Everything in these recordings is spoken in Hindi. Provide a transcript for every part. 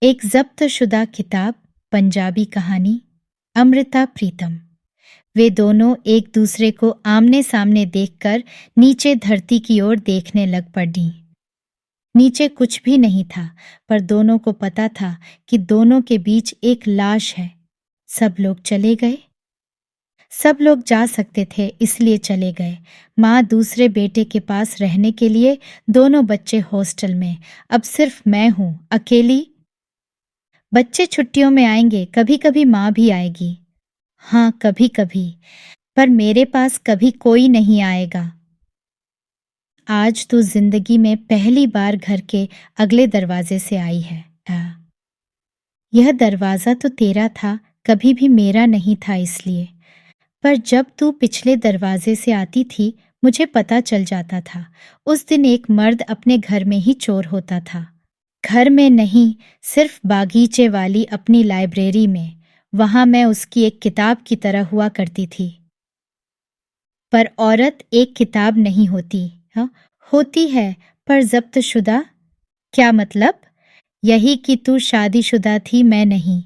एक ज़ब्त-शुदा किताब, पंजाबी कहानी, अमृता प्रीतम। वे दोनों एक दूसरे को आमने-सामने देखकर नीचे धरती की ओर देखने लग पड़ीं। नीचे कुछ भी नहीं था, पर दोनों को पता था कि दोनों के बीच एक लाश है। सब लोग चले गए। सब लोग जा सकते थे, इसलिए चले गए। माँ दूसरे बेटे के पास रहने के लिए, दोनों बच्चे हॉस्टल में। अब सिर्फ मैं हूँ, अकेली। बच्चे छुट्टियों में आएंगे, कभी-कभी माँ भी आएगी। हाँ, कभी-कभी, पर मेरे पास कभी कोई नहीं आएगा। आज तू जिंदगी में पहली बार घर के अगले दरवाजे से आई है। यह दरवाजा तो तेरा था, कभी भी मेरा नहीं था इसलिए। पर जब तू पिछले दरवाजे से आती थी, मुझे पता चल जाता था। उस दिन एक मर्द अपने घर में ही चोर होता था। घर में नहीं, सिर्फ बागीचे वाली अपनी लाइब्रेरी में। वहां मैं उसकी एक किताब की तरह हुआ करती थी। पर औरत एक किताब नहीं होती। हाँ, होती है, पर ज़ब्त-शुदा। क्या मतलब? यही कि तू शादीशुदा थी, मैं नहीं।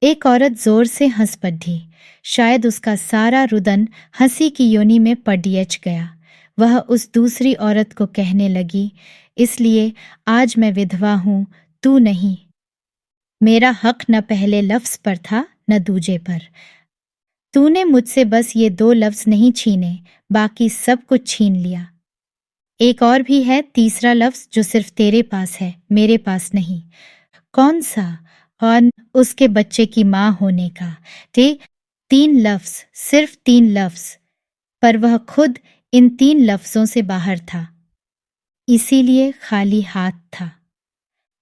एक औरत जोर से हंस पड़ी। शायद उसका सारा रुदन हंसी की योनि में पड़ियच गया। वह उस दूसरी औरत को कहने लगी, इसलिए आज मैं विधवा हूं, तू नहीं। मेरा हक न पहले लफ्ज पर था, न दूजे पर। तूने मुझसे बस ये 2 लफ्ज नहीं छीने, बाकी सब कुछ छीन लिया। एक और भी है, तीसरा लफ्ज जो सिर्फ तेरे पास है, मेरे पास नहीं। कौन सा? और उसके बच्चे की माँ होने का। ते 3 लफ्ज, सिर्फ 3 लफ्ज, पर वह खुद इन 3 लफ्जों से बाहर था। इसीलिए खाली हाथ था।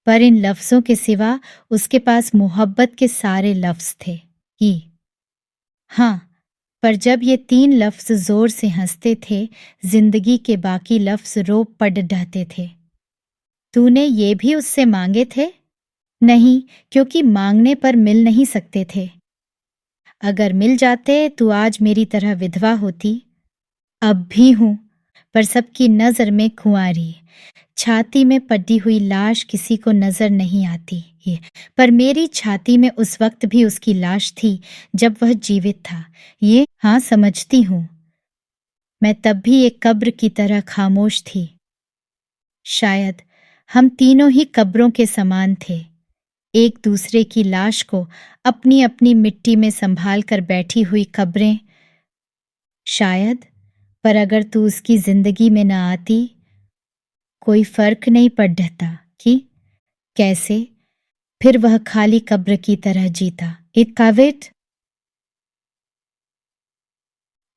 पर इन लफ्जों के सिवा उसके पास मोहब्बत के सारे लफ्ज थे। ही हाँ, पर जब ये 3 लफ्ज जोर से हंसते थे, जिंदगी के बाकी लफ्ज रो पड़ ढहते थे। तूने ये भी उससे मांगे थे? नहीं, क्योंकि मांगने पर मिल नहीं सकते थे। अगर मिल जाते तो आज मेरी तरह विधवा होती। अब भी हूं, पर सबकी नजर में कुंवारी। छाती में पड़ी हुई लाश किसी को नजर नहीं आती ये, पर मेरी छाती में उस वक्त भी उसकी लाश थी जब वह जीवित था। ये हाँ, समझती हूँ। मैं तब भी एक कब्र की तरह खामोश थी। शायद हम तीनों ही कब्रों के समान थे, एक दूसरे की लाश को अपनी अपनी मिट्टी में संभाल कर बैठी हुई कब्रें। शायद, पर अगर तू उसकी जिंदगी में न आती, कोई फर्क नहीं पड़ता कि कैसे फिर वह खाली कब्र की तरह जीता। इट काविट।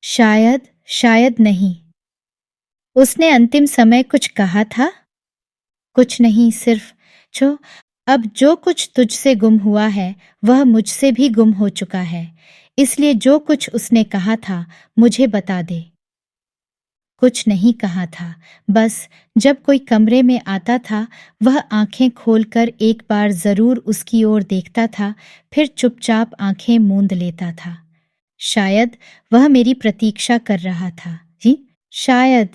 शायद, शायद नहीं। उसने अंतिम समय कुछ कहा था? कुछ नहीं, सिर्फ जो अब जो कुछ तुझसे गुम हुआ है, वह मुझसे भी गुम हो चुका है। इसलिए जो कुछ उसने कहा था, मुझे बता दे। कुछ नहीं कहा था, बस जब कोई कमरे में आता था, वह आंखें खोलकर एक बार जरूर उसकी ओर देखता था, फिर चुपचाप आंखें मूंद लेता था। शायद वह मेरी प्रतीक्षा कर रहा था। जी, शायद।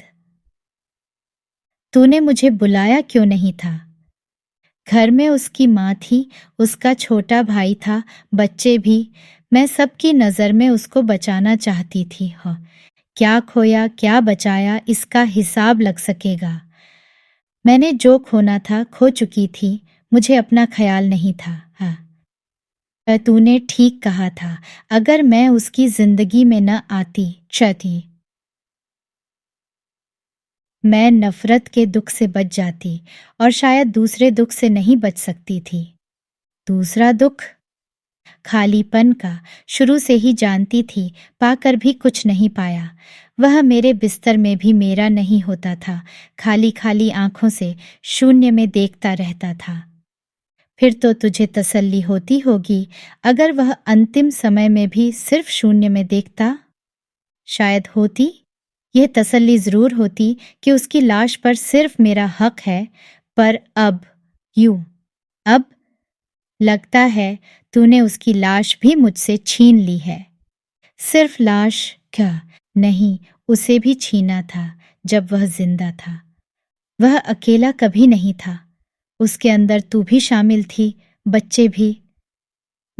तूने मुझे बुलाया क्यों नहीं था? घर में उसकी माँ थी, उसका छोटा भाई था, बच्चे भी। मैं सबकी नज़र में उसको बचाना चाहती थी। हाँ, क्या खोया क्या बचाया, इसका हिसाब लग सकेगा। मैंने जो खोना था खो चुकी थी, मुझे अपना ख्याल नहीं था। हाँ, पर तूने ठीक कहा था, अगर मैं उसकी जिंदगी में न आती, क्षति, मैं नफरत के दुख से बच जाती और शायद दूसरे दुख से नहीं बच सकती थी। दूसरा दुख? खालीपन का। शुरू से ही जानती थी, पाकर भी कुछ नहीं पाया। वह मेरे बिस्तर में भी मेरा नहीं होता था, खाली खाली आंखों से शून्य में देखता रहता था। फिर तो तुझे तसल्ली होती होगी, अगर वह अंतिम समय में भी सिर्फ शून्य में देखता। शायद होती। यह तसल्ली जरूर होती कि उसकी लाश पर सिर्फ मेरा हक है। पर अब यूं, अब लगता है तूने उसकी लाश भी मुझसे छीन ली है। सिर्फ लाश क्या, नहीं, उसे भी छीना था जब वह जिंदा था। वह अकेला कभी नहीं था, उसके अंदर तू भी शामिल थी, बच्चे भी।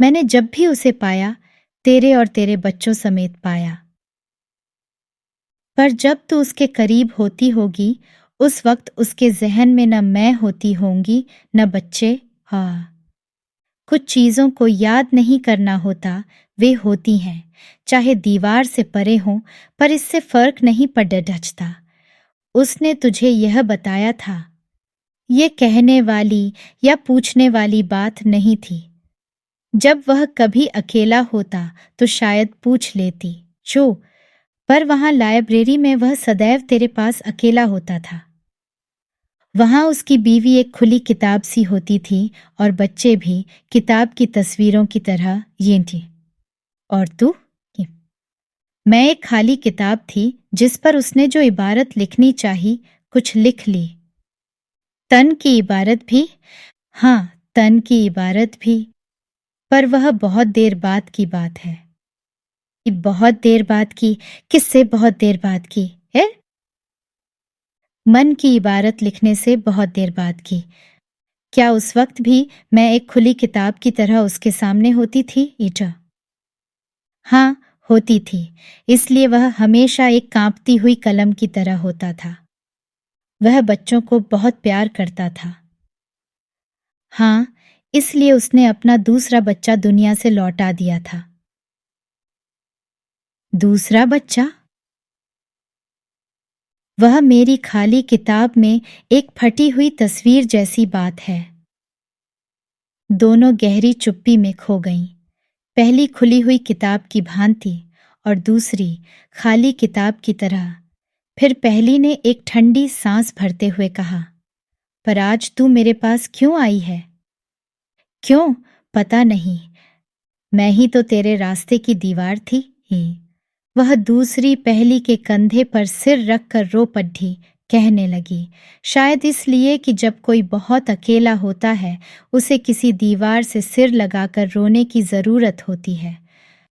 मैंने जब भी उसे पाया, तेरे और तेरे बच्चों समेत पाया। पर जब तू उसके करीब होती होगी, उस वक्त उसके ज़हन में न मैं होती होंगी, न बच्चे। हाँ, कुछ चीज़ों को याद नहीं करना होता, वे होती हैं, चाहे दीवार से परे हों, पर इससे फर्क नहीं पड़ ढचता। उसने तुझे यह बताया था। ये कहने वाली या पूछने वाली बात नहीं थी। जब वह कभी अकेला होता तो शायद पूछ लेती, जो, पर वहां लाइब्रेरी में वह सदैव तेरे पास अकेला होता था। वहां उसकी बीवी एक खुली किताब सी होती थी और बच्चे भी किताब की तस्वीरों की तरह ये थी। और तू? मैं एक खाली किताब थी जिस पर उसने जो इबारत लिखनी चाही, कुछ लिख ली। तन की इबारत भी। हाँ, तन की इबारत भी। पर वह बहुत देर बाद की बात है। कि बहुत देर बाद की? किससे बहुत देर बाद की है? मन की इबारत लिखने से बहुत देर बाद की। क्या उस वक्त भी मैं एक खुली किताब की तरह उसके सामने होती थी, ईटा? हाँ, होती थी। इसलिए वह हमेशा एक कांपती हुई कलम की तरह होता था। वह बच्चों को बहुत प्यार करता था। हाँ, इसलिए उसने अपना दूसरा बच्चा दुनिया से लौटा दिया था। दूसरा बच्चा? वह मेरी खाली किताब में एक फटी हुई तस्वीर जैसी बात है। दोनों गहरी चुप्पी में खो गईं। पहली खुली हुई किताब की भांति और दूसरी खाली किताब की तरह। फिर पहली ने एक ठंडी सांस भरते हुए कहा, पर आज तू मेरे पास क्यों आई है? क्यों? पता नहीं। मैं ही तो तेरे रास्ते की दीवार थी ही। वह दूसरी पहली के कंधे पर सिर रखकर रो पड़ी, कहने लगी, शायद इसलिए कि जब कोई बहुत अकेला होता है, उसे किसी दीवार से सिर लगाकर रोने की जरूरत होती है।